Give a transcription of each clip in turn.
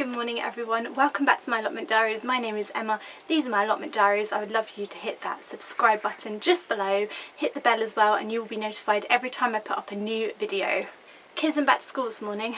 Good morning everyone, welcome back to my Allotment Diaries. My name is Emma, these are my Allotment Diaries. I would love for you to hit that subscribe button just below, hit the bell as well, and you will be notified every time I put up a new video. Kids went back to school this morning,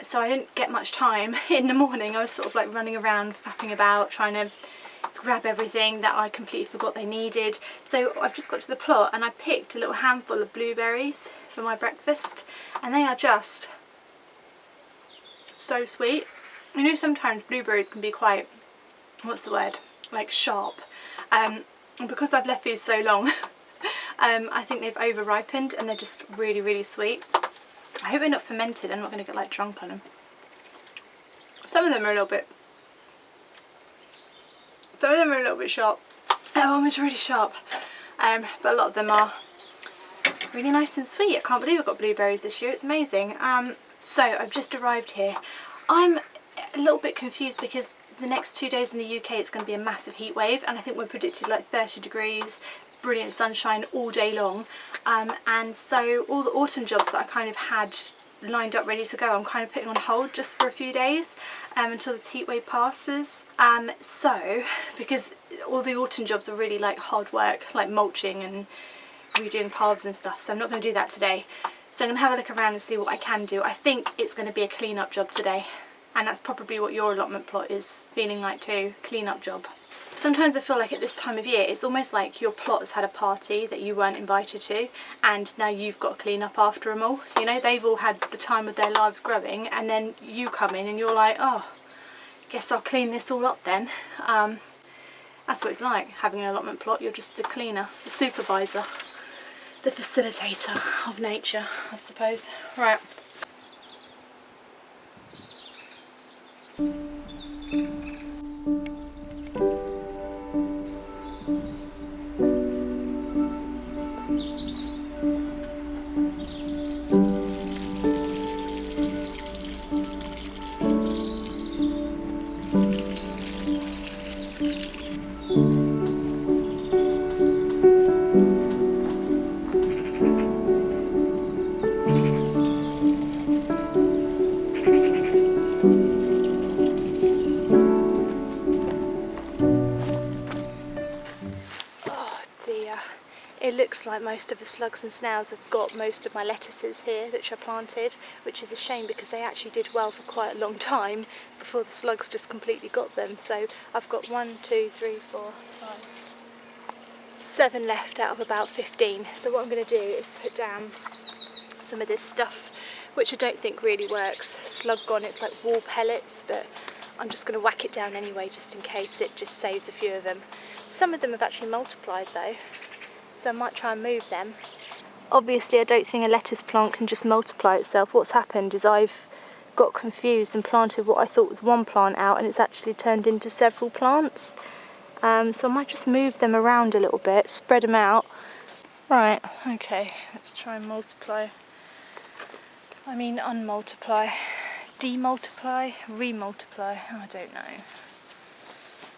so I didn't get much time in the morning. I was sort of like running around, faffing about, trying to grab everything that I completely forgot they needed. So I've just got to the plot and I picked a little handful of blueberries for my breakfast, and they are just so sweet. You know, sometimes blueberries can be quite, what's the word, like sharp, and because I've left these so long I think they've over ripened and they're just really sweet. I hope they're not fermented. I'm not going to get like drunk on them. Some of them are a little bit sharp. That one was really sharp, but a lot of them are really nice and sweet. I can't believe I've got blueberries this year, it's amazing. So I've just arrived here. I'm a little bit confused because the next 2 days in the UK it's going to be a massive heat wave, and I think we're predicted like 30 degrees, brilliant sunshine all day long, and so all the autumn jobs that I kind of had lined up ready to go I'm kind of putting on hold just for a few days until the heat wave passes. So because all the autumn jobs are really like hard work, like mulching and redoing paths and stuff, so I'm not going to do that today. So I'm going to have a look around and see what I can do. I think it's going to be a clean up job today, and that's probably what your allotment plot is feeling like too, clean up job. Sometimes I feel like at this time of year it's almost like your plot has had a party that you weren't invited to, and now you've got to clean up after them all. You know, they've all had the time of their lives growing, and then you come in and you're like, oh, guess I'll clean this all up then. That's what it's like having an allotment plot. You're just the cleaner, the supervisor, the facilitator of nature, I suppose. Right. It looks like most of the slugs and snails have got most of my lettuces here which I planted, which is a shame because they actually did well for quite a long time before the slugs just completely got them. So I've got 1, 2, 3, 4, 5, 7 left out of about 15. So what I'm going to do is put down some of this stuff which I don't think really works. Slug gone, it's like wall pellets, but I'm just going to whack it down anyway just in case it just saves a few of them. Some of them have actually multiplied though, so I might try and move them. Obviously I don't think a lettuce plant can just multiply itself. What's happened is I've got confused and planted what I thought was one plant out, and it's actually turned into several plants. So I might just move them around a little bit, spread them out. Right, okay, let's try and multiply. I mean unmultiply, demultiply, remultiply, I don't know.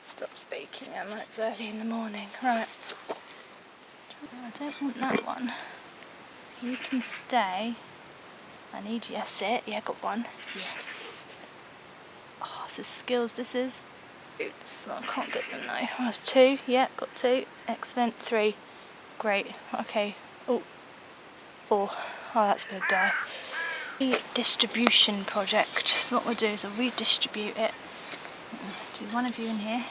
Stop speaking, Emma, it's early in the morning. Right. I don't want that one. You can stay. I need, yes, it. Yeah, got one. Yes. Oh, this is skills, this is. Oops, I can't get them though. Oh, that's 2. Yeah, got 2. Excellent. 3. Great. Okay. Oh, 4. Oh, that's going to die. Redistribution project. So what we'll do is I'll redistribute it. Do one of you in here.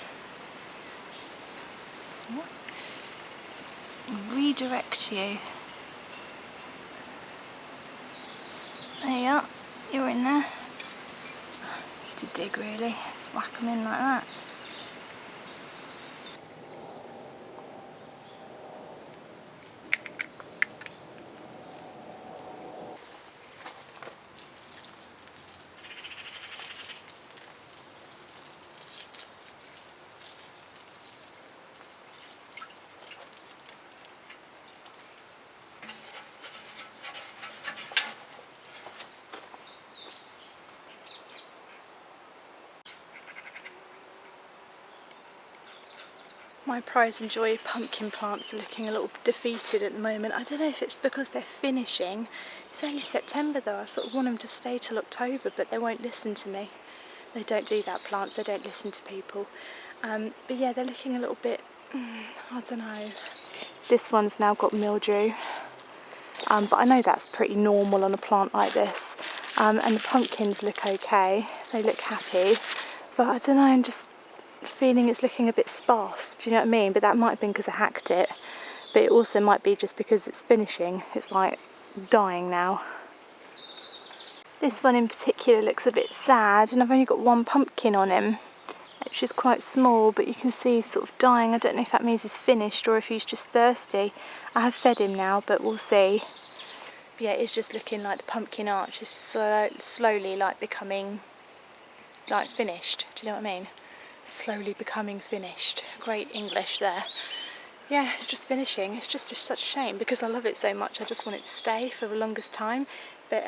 Redirect you. There you are, you're in there. Need to dig really, just whack them in like that. My prize and joy pumpkin plants are looking a little defeated at the moment. I don't know if it's because they're finishing. It's only September though. I sort of want them to stay till October, but they won't listen to me. They don't do that, plants, they don't listen to people. But yeah, they're looking a little bit, I don't know. This one's now got mildew, but I know that's pretty normal on a plant like this. And the pumpkins look okay, they look happy, but I don't know, I'm just feeling it's looking a bit sparse, do you know what I mean? But that might have been because I hacked it, but it also might be just because it's finishing, it's like dying now. This one in particular looks a bit sad, and I've only got one pumpkin on him, which is quite small, but you can see he's sort of dying. I don't know if that means he's finished or if he's just thirsty. I have fed him now, but we'll see. But yeah, it's just looking like the pumpkin arch is slowly like becoming like finished. Do you know what I mean? Slowly becoming finished. Great English there. Yeah, it's just finishing. It's just such a shame because I love it so much. I just want it to stay for the longest time. But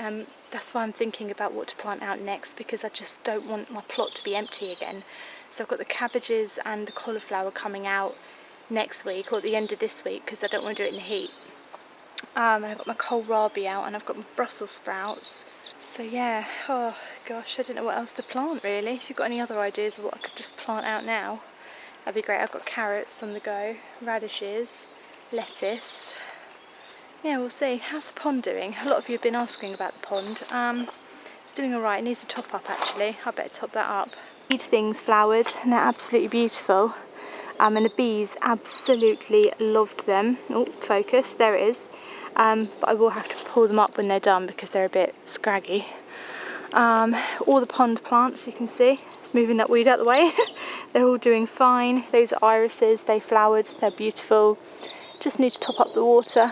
that's why I'm thinking about what to plant out next, because I just don't want my plot to be empty again. So I've got the cabbages and the cauliflower coming out next week, or at the end of this week, because I don't want to do it in the heat. And I've got my kohlrabi out, and I've got my Brussels sprouts. So yeah, oh gosh, I don't know what else to plant really. If you've got any other ideas of what I could just plant out now, that'd be great. I've got carrots on the go, radishes, lettuce. Yeah, we'll see. How's the pond doing? A lot of you have been asking about the pond. It's doing alright. It needs a top up actually. I better top that up. Seed things flowered and they're absolutely beautiful. And the bees absolutely loved them. Oh, focus, there it is. But I will have to pull them up when they're done because they're a bit scraggy. All the pond plants, you can see, it's moving that weed out of the way. They're all doing fine. Those are irises, they flowered, they're beautiful. Just need to top up the water.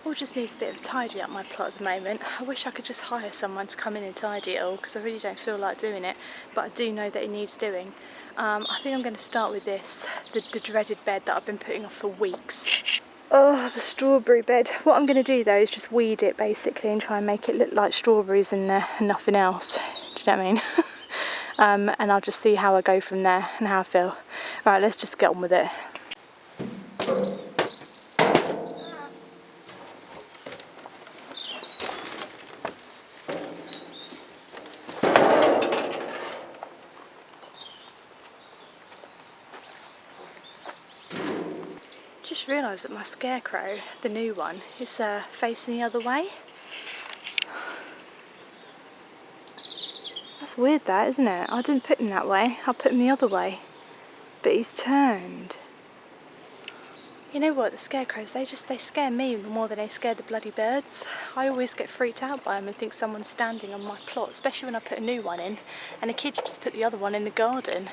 All just needs a bit of tidy up my plot at the moment. I wish I could just hire someone to come in and tidy it all because I really don't feel like doing it, but I do know that it needs doing. I think I'm going to start with this, the dreaded bed that I've been putting off for weeks. Oh, the strawberry bed. What I'm going to do though is just weed it basically and try and make it look like strawberries in there and nothing else. Do you know what I mean? And I'll just see how I go from there and how I feel. Right, let's just get on with it. Just realised that my Scarecrow, the new one, is facing the other way. That's weird that, isn't it? I didn't put him that way, I put him the other way. But he's turned. You know what, the Scarecrows, they scare me more than they scare the bloody birds. I always get freaked out by them and think someone's standing on my plot, especially when I put a new one in. And the kids just put the other one in the garden.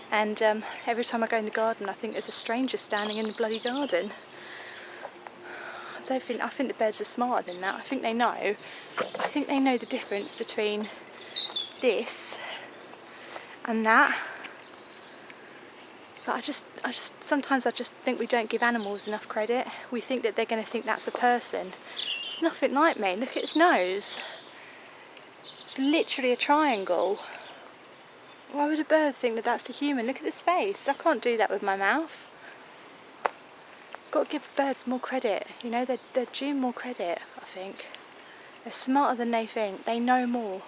And every time I go in the garden, I think there's a stranger standing in the bloody garden. I think the birds are smarter than that. I think they know. I think they know the difference between this and that. But sometimes I just think we don't give animals enough credit. We think that they're going to think that's a person. It's nothing like me. Look at its nose. It's literally a triangle. Why would a bird think that that's a human? Look at this face. I can't do that with my mouth. Got to give birds more credit. You know, they're due more credit, I think. They're smarter than they think. They know more.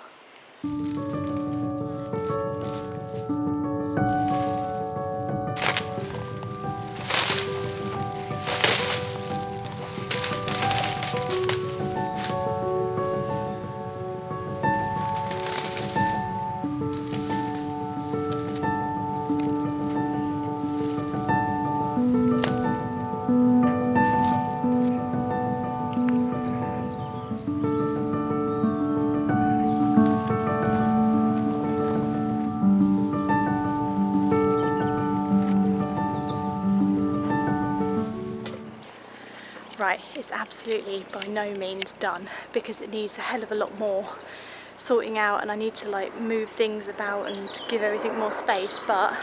Right, it's absolutely by no means done because it needs a hell of a lot more sorting out, and I need to like move things about and give everything more space, but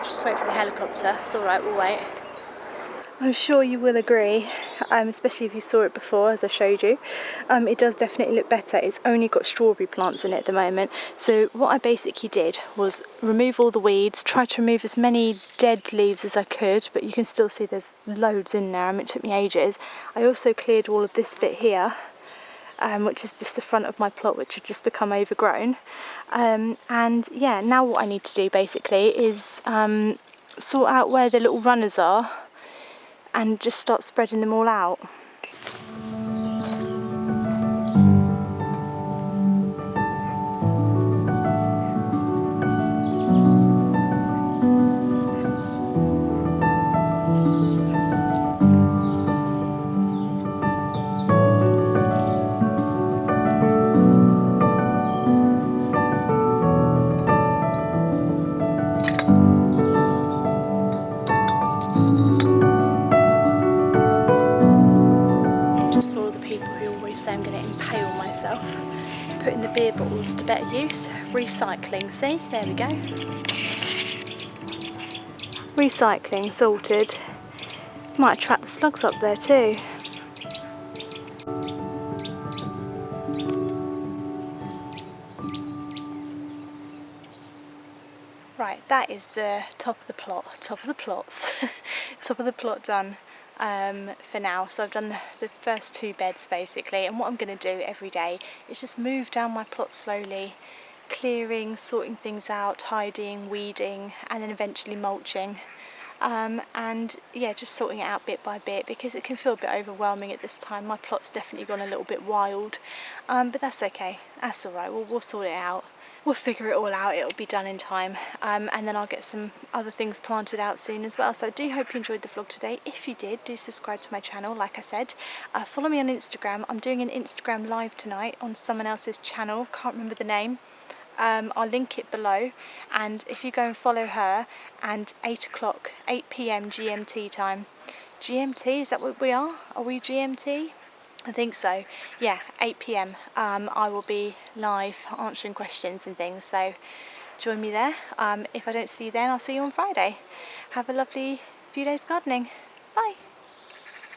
just wait for the helicopter. It's alright, we'll wait. I'm sure you will agree, especially if you saw it before, as I showed you. It does definitely look better. It's only got strawberry plants in it at the moment. So what I basically did was remove all the weeds, try to remove as many dead leaves as I could, but you can still see there's loads in there. It took me ages. I also cleared all of this bit here, which is just the front of my plot, which had just become overgrown. And yeah, now what I need to do basically is sort out where the little runners are and just start spreading them all out. Just for all the people who always say I'm going to impale myself, putting the beer bottles to better use. Recycling, see? There we go. Recycling sorted. Might attract the slugs up there too. Right, that is the top of the plot, top of the plots, top of the plot done for now. So I've done the first 2 beds basically, and what I'm going to do every day is just move down my plot slowly, clearing, sorting things out, tidying, weeding, and then eventually mulching. And yeah, just sorting it out bit by bit, because it can feel a bit overwhelming at this time. My plot's definitely gone a little bit wild, but that's okay, that's alright, we'll sort it out. We'll figure it all out, it'll be done in time, and then I'll get some other things planted out soon as well. So I do hope you enjoyed the vlog today. If you did, do subscribe to my channel, like I said. Follow me on Instagram. I'm doing an Instagram live tonight on someone else's channel, can't remember the name. I'll link it below, and if you go and follow her, and 8 PM GMT time. GMT, is that what we are? Are we GMT? I think so. Yeah, 8 PM. I will be live answering questions and things, so join me there. If I don't see you then, I'll see you on Friday. Have a lovely few days gardening. Bye.